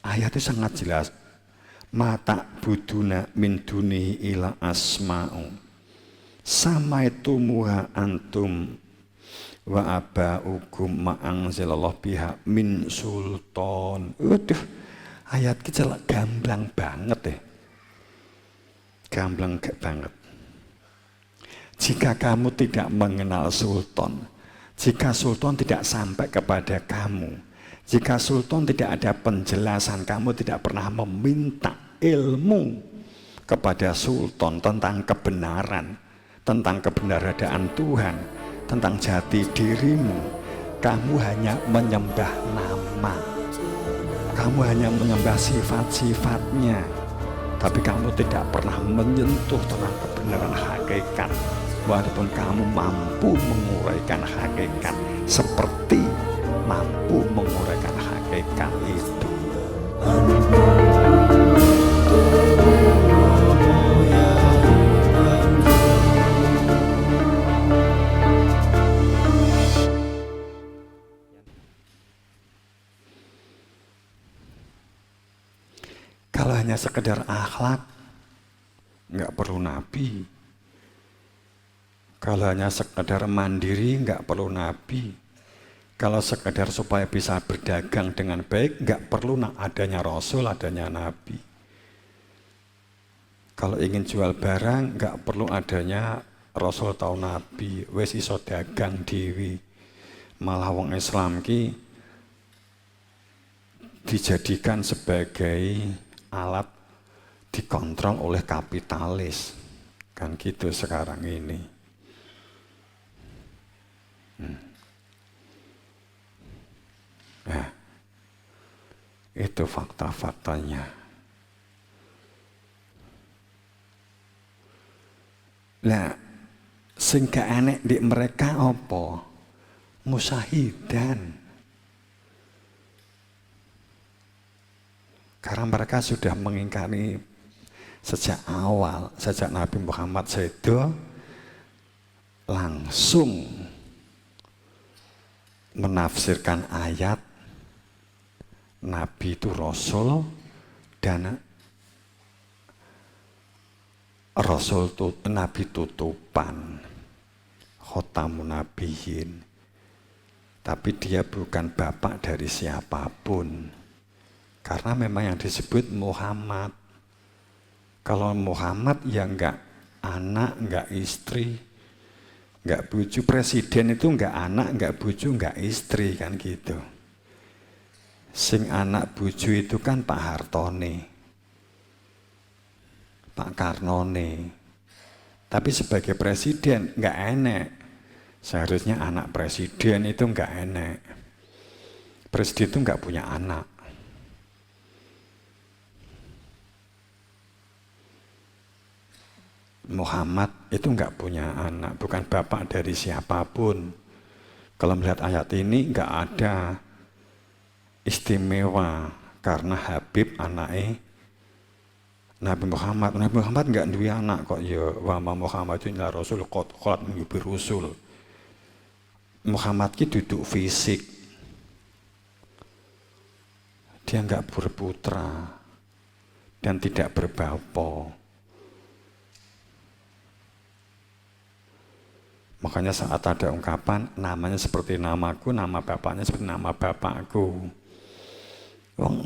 Ayatnya sangat jelas. Mata buduna min duni ila asma'u sama itu muha antum wa aba'ukum ma'angzilallah biha min sultan. Waduh, ayat kecil gamblang banget deh. Gamblang banget. Jika kamu tidak mengenal sultan, jika sultan tidak sampai kepada kamu, jika sultan tidak ada penjelasan, kamu tidak pernah meminta ilmu kepada sultan tentang kebenaran, tentang kebenaran Tuhan, tentang jati dirimu, kamu hanya menyembah nama, kamu hanya menyembah sifat-sifatnya, tapi kamu tidak pernah menyentuh tentang kebenaran hakikat. Walaupun kamu mampu menguraikan hakikat seperti mampu menguraikan hakikat itu. Kalau hanya sekedar akhlak, nggak perlu nabi. Kalau hanya sekedar mandiri, nggak perlu nabi. Kalau sekedar supaya bisa berdagang dengan baik, nggak perlu adanya rasul, adanya nabi. Kalau ingin jual barang, nggak perlu adanya rasul atau nabi. Wes iso dagang dewi. Malah wong Islam ki dijadikan sebagai alat dikontrol oleh kapitalis. Kan gitu sekarang ini. Nah, itu fakta-faktanya. Nah, sing gak enek di mereka apa? Musahidan. Karena mereka sudah mengingkari sejak awal, sejak Nabi Muhammad sedo langsung menafsirkan ayat Nabi itu Rasul dan Rasul Nabi tutupan, khotamun nabiyin. Tapi dia bukan bapak dari siapapun. Karena memang yang disebut Muhammad. Kalau Muhammad ya enggak anak, enggak istri, enggak bojo. Presiden itu enggak anak, enggak bojo, enggak istri, kan gitu. Sing anak bojo itu kan Pak Hartone, Pak Karnone. Tapi sebagai presiden enggak enek. Seharusnya anak presiden itu enggak enek. Presiden itu enggak punya anak. Muhammad itu enggak punya anak, bukan bapak dari siapapun. Kalau melihat ayat ini enggak ada istimewa karena Habib anaknya Nabi Muhammad. Nabi Muhammad enggak duwe anak kok ya. Wa Muhammadun ya Rasul qad khalat min rusul. Muhammad ki duduk fisik. Dia enggak berputra dan tidak berbapa. Makanya saat ada ungkapan namanya seperti namaku, nama bapaknya seperti nama bapakku.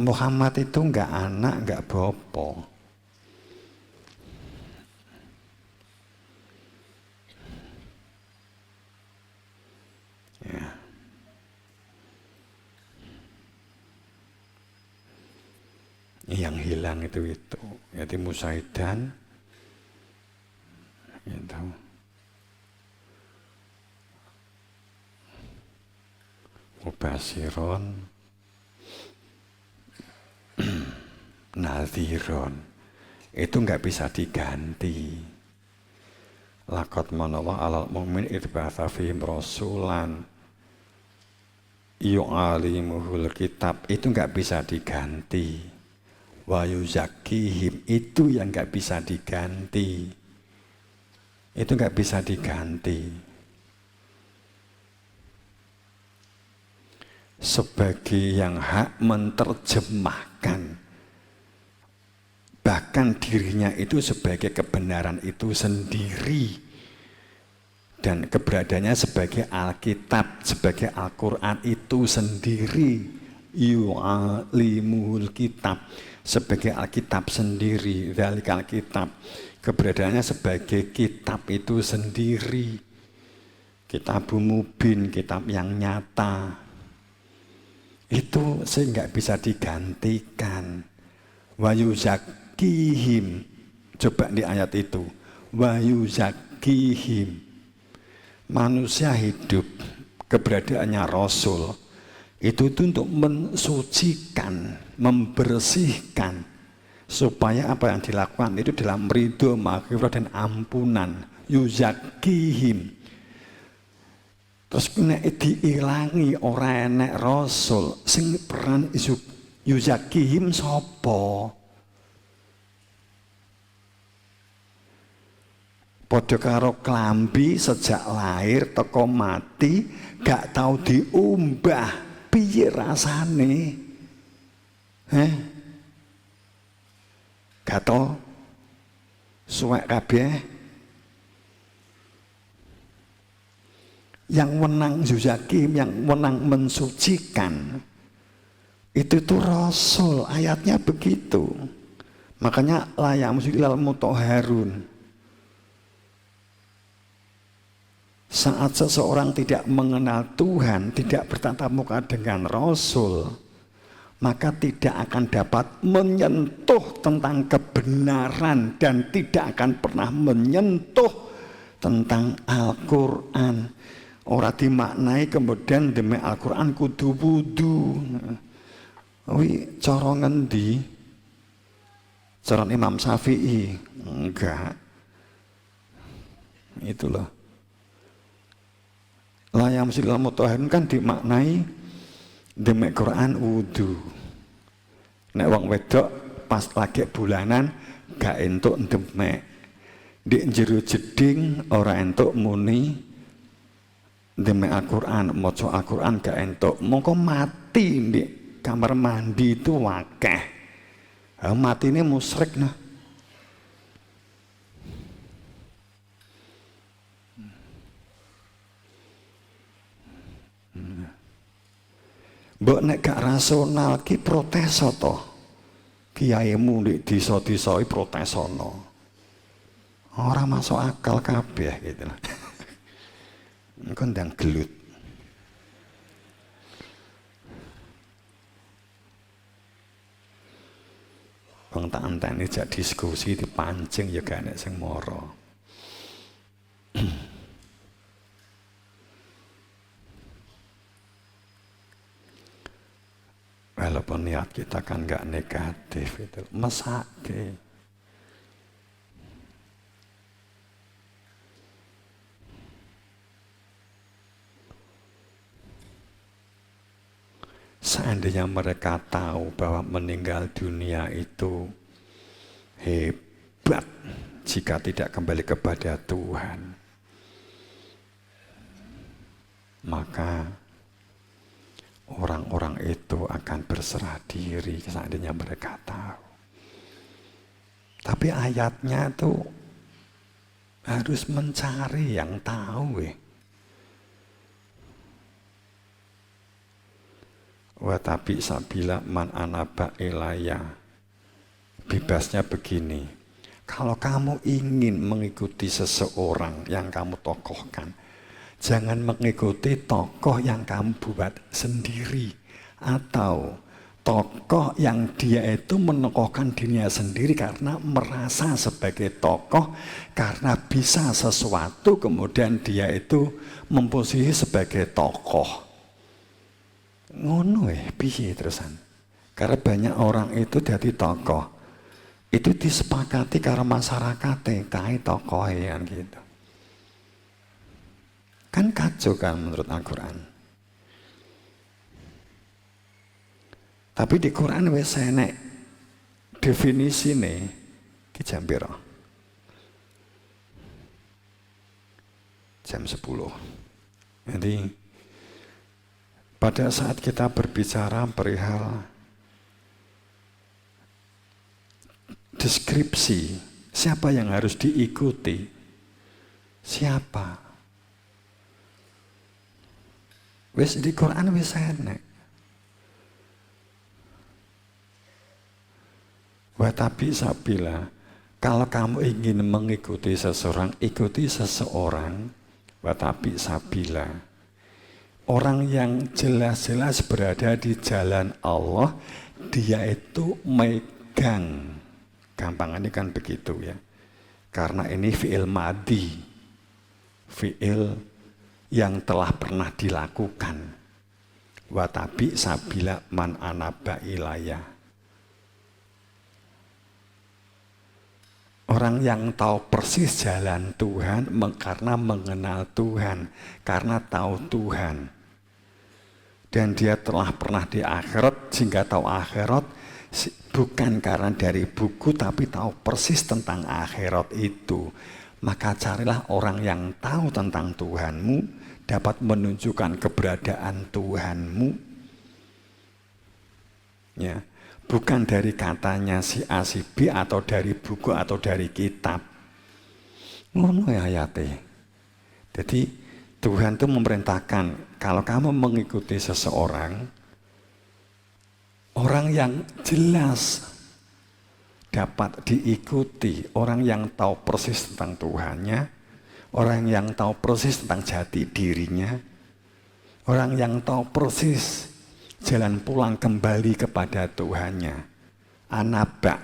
Muhammad itu enggak anak, enggak bapa. Ya. Yang hilang itu. Jadi Musaidan gitu. Mubasiron nadhiron itu nggak bisa diganti. Laqad manawa alal mu'min itba'atsa fihim rasulan yu'alimuhul kitab, itu nggak bisa diganti. Wa yuzakkihim, itu yang nggak bisa diganti. Itu nggak bisa diganti. Sebagai yang hak menerjemahkan bahkan dirinya itu sebagai kebenaran itu sendiri, dan keberadaannya sebagai Alkitab, sebagai Al-Quran itu sendiri, yu'alimul kitab, sebagai Alkitab sendiri, dzalika Alkitab, keberadaannya sebagai kitab itu sendiri, kitabul mubin, kitab yang nyata, itu sehingga bisa digantikan. Wa yuzakihim, coba di ayat itu, wa yuzakihim, manusia hidup, keberadaannya Rasul itu untuk mensucikan, membersihkan, supaya apa yang dilakukan itu dalam ridho, maghfirah dan ampunan. Yuzakihim, terus nek diilangi ora enek Rasul sing peran yuzakihim sapa? Padha karo klambi sejak lahir teko mati gak tau diumbah, piye rasane? Gak tau suwek kabeh. Yang menang yuzakim, yang menang mensucikan, itu tuh Rasul, ayatnya begitu. Makanya la yamsu ilal mutahharun. Saat seseorang tidak mengenal Tuhan, tidak bertatap muka dengan Rasul, maka tidak akan dapat menyentuh tentang kebenaran dan tidak akan pernah menyentuh tentang Al-Quran. Ora dimaknai kemudian demi Al-Quran kudu wudu. Wi cara ngendi? Cara Imam Syafi'i? Enggak. Itu loh. La yamsil mutahharun kan dimaknai demi Quran wudu. Nek wong wedok pas lagi bulanan gak entuk demek. Di jero jeding ora entuk muni demi Al-Quran, maca Al-Quran gak entuk, mongko mati di kamar mandi itu wakeh. Mati ini musyrik nah. Mbok nek gak rasional ki protes to. Kiaimu di desa-desa protes ono. Ora masuk akal kabeh gitu lah. Engko ndang gelut. Wong tak enteni jak diskusi dipancing ya gak enek sing mara. Walaupun niat kita kan gak negatif itu, mesake. Seandainya mereka tahu bahwa meninggal dunia itu hebat jika tidak kembali kepada Tuhan, maka orang-orang itu akan berserah diri seandainya mereka tahu. Tapi ayatnya tuh harus mencari yang tahu. Wa tapi sabila man anaba ilaya. Bebasnya begini, kalau kamu ingin mengikuti seseorang yang kamu tokohkan, jangan mengikuti tokoh yang kamu buat sendiri, atau tokoh yang dia itu menokohkan dirinya sendiri karena merasa sebagai tokoh, karena bisa sesuatu kemudian dia itu memposisi sebagai tokoh. Ngono piye terusan? Karena banyak orang itu jadi tokoh, itu disepakati karena masyarakat kae tokoh yang gitu. Kan kacau kan menurut Al-Quran. Tapi di Quran wis enek definisine ki jam pira? Jam 10. Jadi pada saat kita berbicara perihal the deskripsi siapa yang harus diikuti. Siapa? Wis di Quran wis enek. Wa tapi sabila, kalau kamu ingin mengikuti seseorang, ikuti seseorang. Wa tapi sabila, orang yang jelas-jelas berada di jalan Allah, dia itu megang. Gampangannya kan begitu ya. Karena ini fi'il madi, fi'il yang telah pernah dilakukan. Wa tapi sabila man anaba ilayah. Orang yang tahu persis jalan Tuhan karena mengenal Tuhan, karena tahu Tuhan. Dan dia telah pernah di akhirat, sehingga tahu akhirat bukan karena dari buku, tapi tahu persis tentang akhirat itu. Maka carilah orang yang tahu tentang Tuhanmu, dapat menunjukkan keberadaan Tuhanmu. Ya. Bukan dari katanya si A si B atau dari buku atau dari kitab. Ngono ya ayate. Jadi Tuhan itu memerintahkan kalau kamu mengikuti seseorang, orang yang jelas dapat diikuti, orang yang tahu persis tentang Tuhannya, orang yang tahu persis tentang jati dirinya, orang yang tahu persis jalan pulang kembali kepada Tuhannya. Anaba.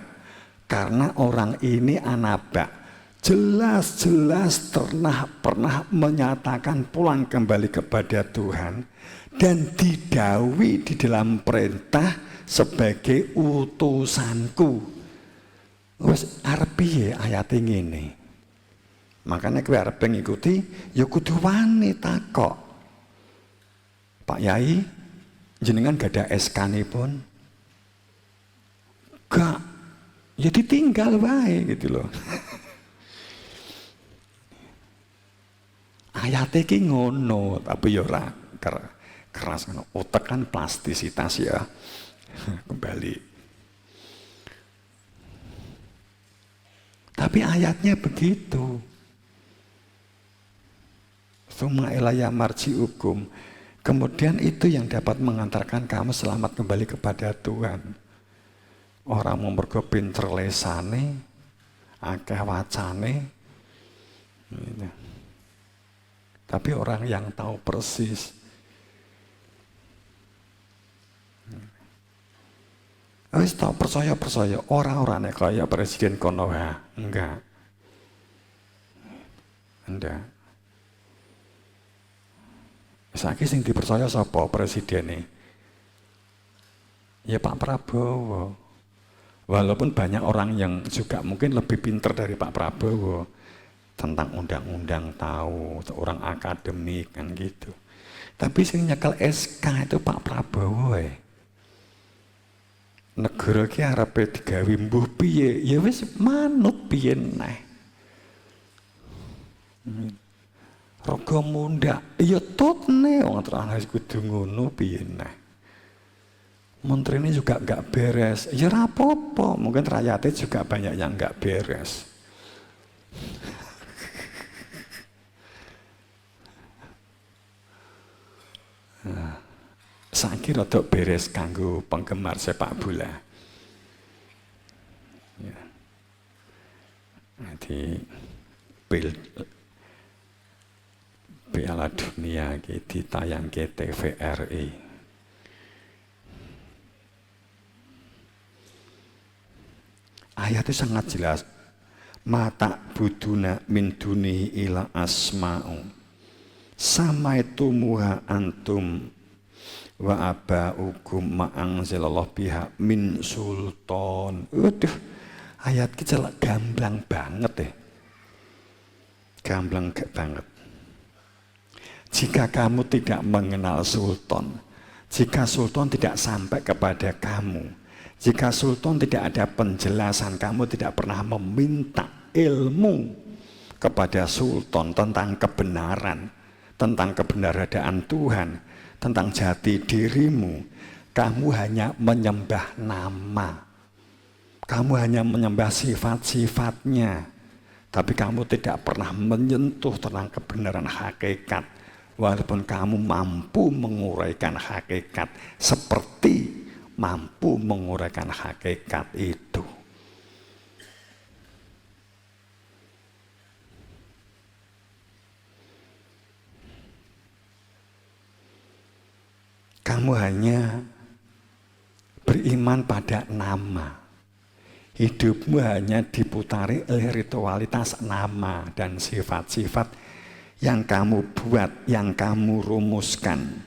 Karena orang ini anaba. Jelas-jelas pernah menyatakan pulang kembali kepada Tuhan. Dan didhawuhi di dalam perintah sebagai utusanku. Wes arep piye ayate ngene. Makanya kowe arep ngikuti ya kudu wani takok. Pak Yai, jenengan gak ada SK pun? Gak, ya ditinggal wae gitu loh. Ayate ki ngono, tapi ya ora keras ngono. Otak kan plastisitas ya. Kembali. Tapi ayatnya begitu. Summa ilaya marji'ukum. Kemudian itu yang dapat mengantarkan kamu selamat kembali kepada Tuhan. Orang mergo pinter lesane, akeh wacane. Gitu. Tapi orang yang tahu persis. Wis tahu percaya orang-orangnya kaya Presiden Konoha. Enggak. Saiki sing dipercaya sapa presidene? Ya Pak Prabowo. Walaupun banyak orang yang juga mungkin lebih pintar dari Pak Prabowo tentang undang-undang tahu, orang akademik kan gitu. Tapi sing nyekel SK itu Pak Prabowo Negara ki arepe digawe mbuh piye? Ya wis manut piye neh. Raga mundak, ya tutne wong terus kudu ngono piye neh. Menteri ini juga enggak beres, ya rapopo, mungkin rakyatnya juga banyak yang enggak beres. Nah, saiki rada beres kanggo penggemar sepak bola. Ya. Jadi Piala Dunia ditayang ke TVRI. Ayatnya sangat jelas. Mata buduna min dunihi ila asma'u. Sama itu muha antum wa aba'ukum ma'angzilallah biha min sultan. Waduh, ayat kita gamblang banget Gamblang banget. Jika kamu tidak mengenal sultan, jika sultan tidak sampai kepada kamu, jika sultan tidak ada penjelasan, kamu tidak pernah meminta ilmu kepada sultan tentang kebenaran, tentang kebenaran Tuhan, tentang jati dirimu, kamu hanya menyembah nama. Kamu hanya menyembah sifat-sifatnya, tapi kamu tidak pernah menyentuh tentang kebenaran hakikat. Walaupun kamu mampu menguraikan hakikat, seperti mampu menguraikan hakikat itu. Kamu hanya beriman pada nama. Hidupmu hanya diputari oleh ritualitas nama dan sifat-sifat yang kamu buat, yang kamu rumuskan.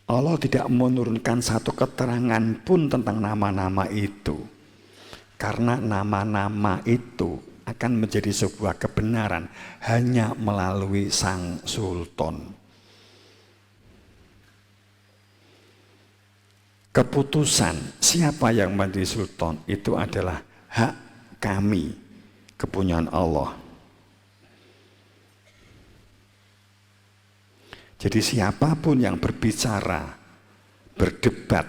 Allah tidak menurunkan satu keterangan pun tentang nama-nama itu. Karena nama-nama itu akan menjadi sebuah kebenaran hanya melalui Sang Sultan. Keputusan siapa yang menjadi sultan itu adalah hak kami, kepunyaan Allah. Jadi siapapun yang berbicara, berdebat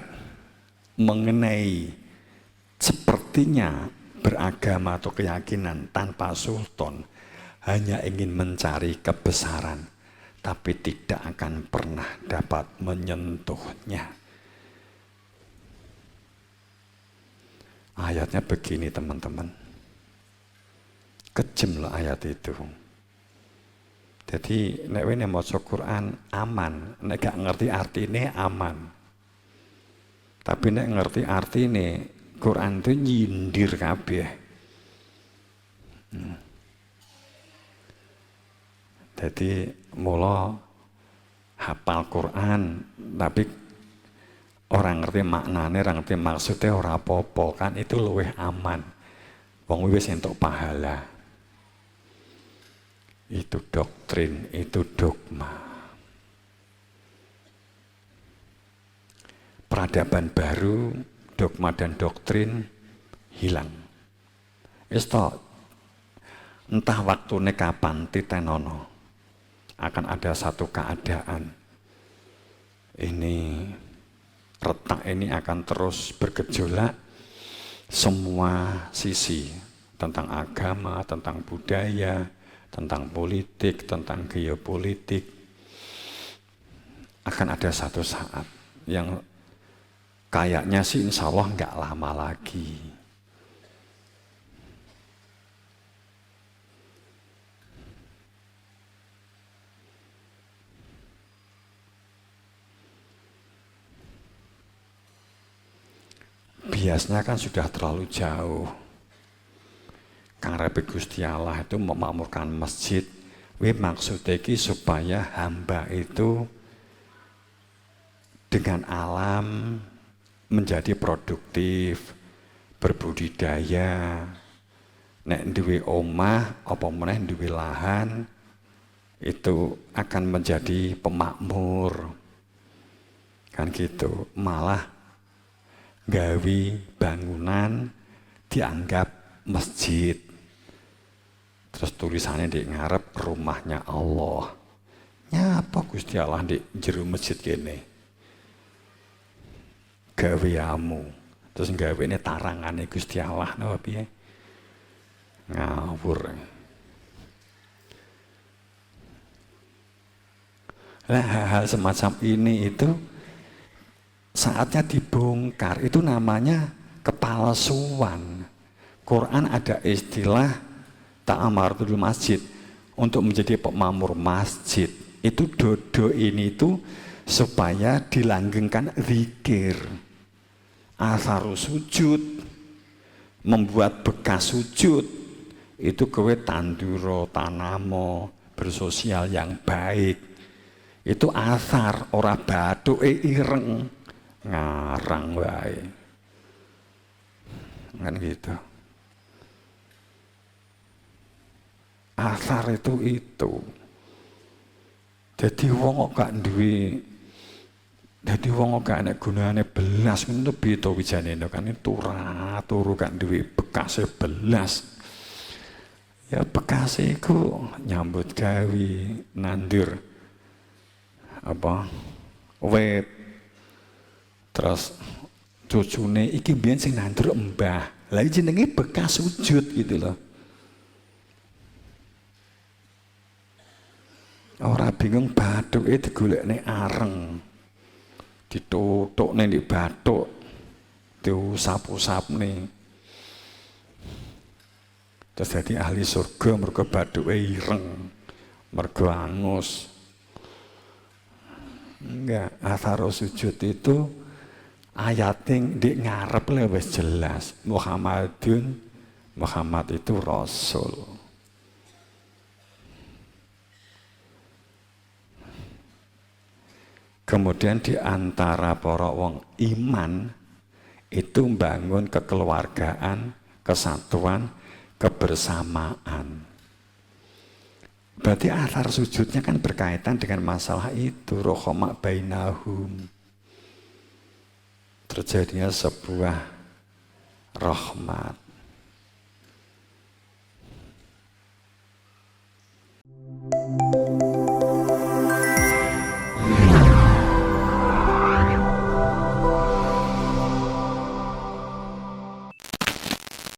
mengenai sepertinya beragama atau keyakinan tanpa sultan, hanya ingin mencari kebesaran, tapi tidak akan pernah dapat menyentuhnya. Ayatnya begini teman-teman, kejem loh ayat itu. Jadi nek wene maca Quran aman, nek gak ngerti artine aman. Tapi nek ngerti artine Quran itu nyindir kabeh. Jadi mula hafal Quran tapi orang ngerti maknanya, orang ngerti maksudnya ora apa-apa, kan itu luwih aman. Wong wis entuk pahala. Itu doktrin, itu dogma. Peradaban baru, dogma dan doktrin hilang. Wis tok. Entah waktune kapan titenono akan ada satu keadaan. Ini retak ini akan terus bergejolak semua sisi tentang agama, tentang budaya, tentang politik, tentang geopolitik. Akan ada satu saat yang kayaknya sih insya Allah nggak lama lagi. Biasanya kan sudah terlalu jauh. Kang Rabi Gusti Allah itu memakmurkan masjid. Maksudnya supaya hamba itu dengan alam menjadi produktif, berbudidaya. Nek duwe omah, apa meneh duwe lahan, itu akan menjadi pemakmur. Kan gitu, malah gawi bangunan dianggap masjid. Terus tulisannya di ngarep rumahnya Allah. Nyapa Gusti Allah di jero masjid kene. Gaweamu. Terus gawe ini tarangane Gusti Allah napa piye? Ngawur. Lah hal-hal semacam ini itu saatnya dibongkar, itu namanya kepalsuan. Quran ada istilah ta'amaratul masjid untuk menjadi pemakmur masjid. Itu dodo ini itu supaya dilanggengkan zikir, asar sujud, membuat bekas sujud. Itu kowe tanduro tanamo bersosial yang baik. Itu asar ora bathuke ireng. Ngarang wae kan gitu. Asar itu jadi wong kok gak duwe, jadi wong kok gak ana gunane belas ngono piye to wijane kan turu gak duwe bekase belas. Ya bekase iku nyambut gawe nandur apa wet. Terus cucune iki biyen sing nandur mbah. Lah jenenge bekas sujud gitu loh. Ora bingung bathuke digolekne areng. Ditutukne di bathuk, diusap-usapne. Terus dadi ahli surga mergo bathuke ireng, mergo angus. Enggak, athar sujud itu ayatnya di ngarep lah wis jelas. Muhammad itu Rasul. Kemudian di antara para wong iman itu membangun kekeluargaan, kesatuan, kebersamaan. Berarti athar sujudnya kan berkaitan dengan masalah itu, rohoma bainahum. Terjadinya sebuah rahmat.